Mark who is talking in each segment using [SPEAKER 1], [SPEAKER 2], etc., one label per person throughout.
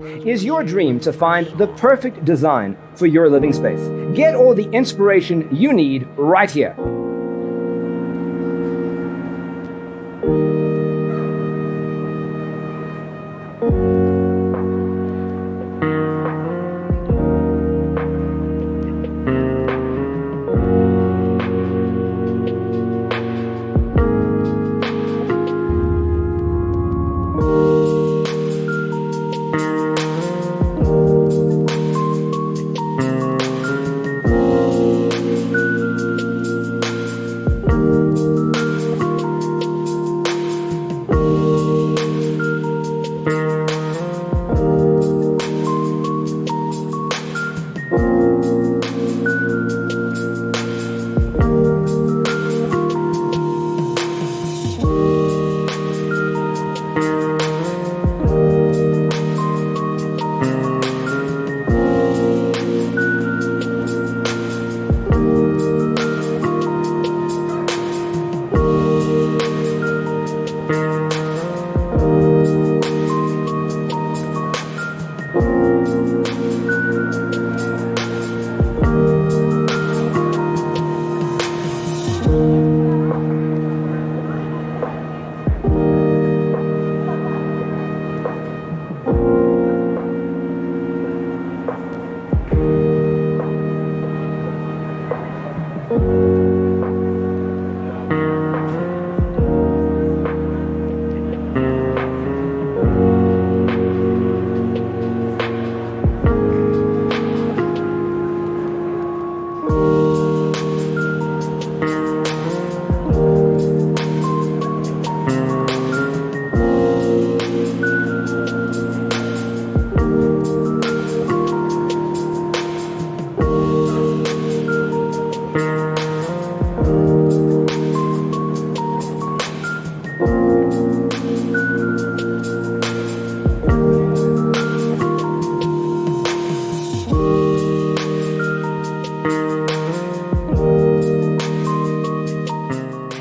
[SPEAKER 1] Is your dream to find the perfect design for your living space? Get all the inspiration you need right here.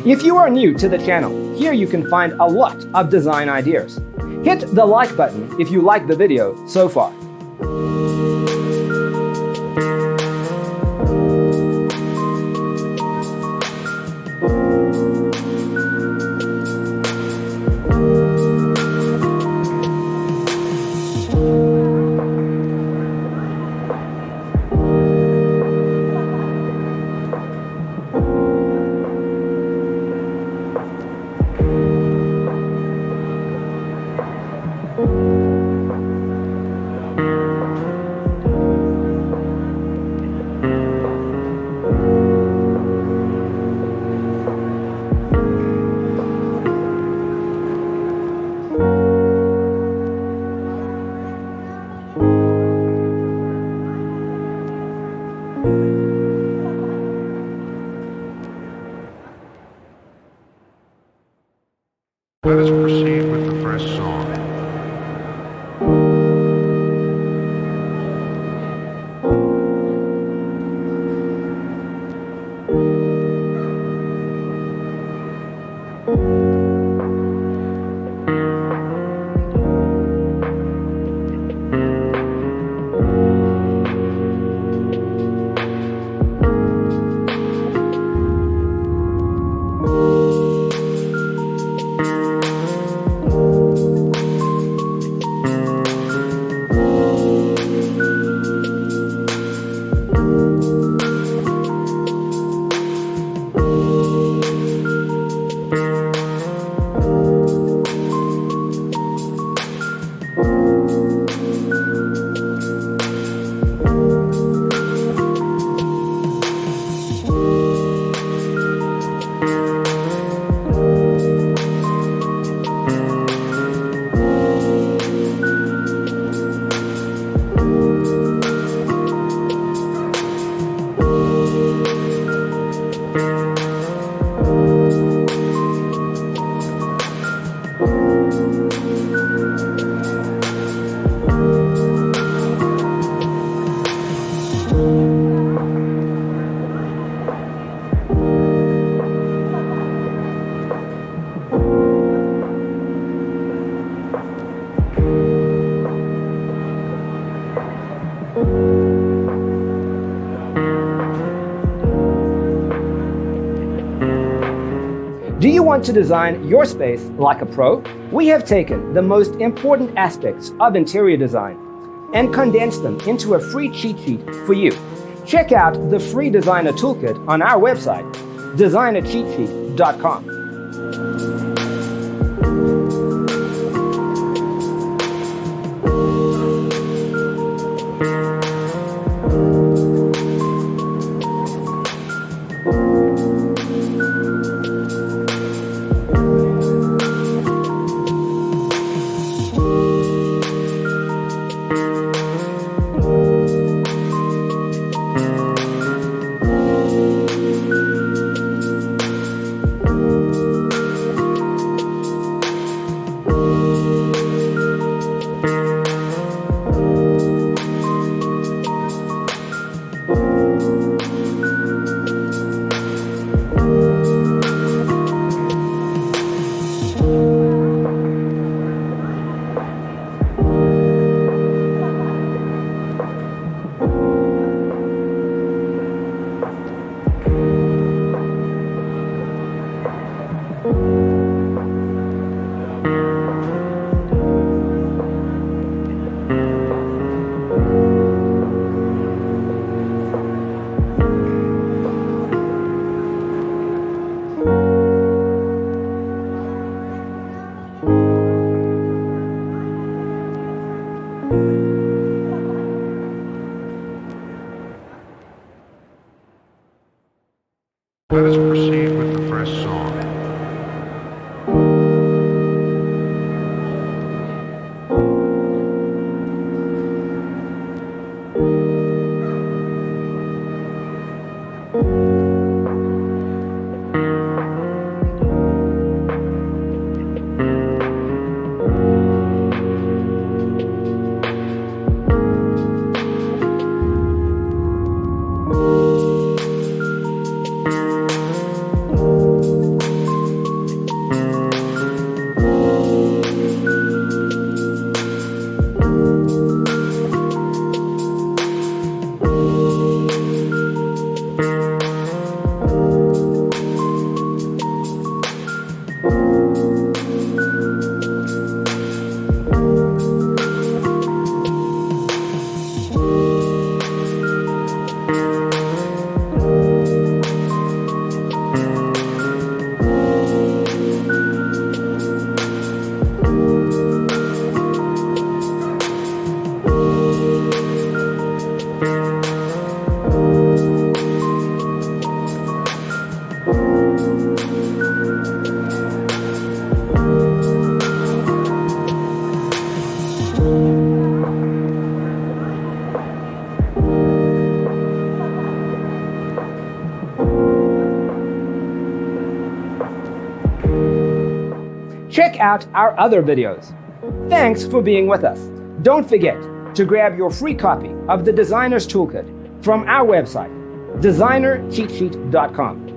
[SPEAKER 1] If you are new to the channel, here you can find a lot of design ideas. Hit the like button if you like the video so far.
[SPEAKER 2] Let us proceed with the first song.
[SPEAKER 1] Do you want to design your space like a pro? We have taken the most important aspects of interior design and condensed them into a free cheat sheet for you. Check out the free designer toolkit on our website, designercheatsheet.com.
[SPEAKER 2] Let us proceed with the first song.
[SPEAKER 1] Check out our other videos. Thanks for being with us. Don't forget to grab your free copy of the Designer's Toolkit from our website, designercheatsheet.com.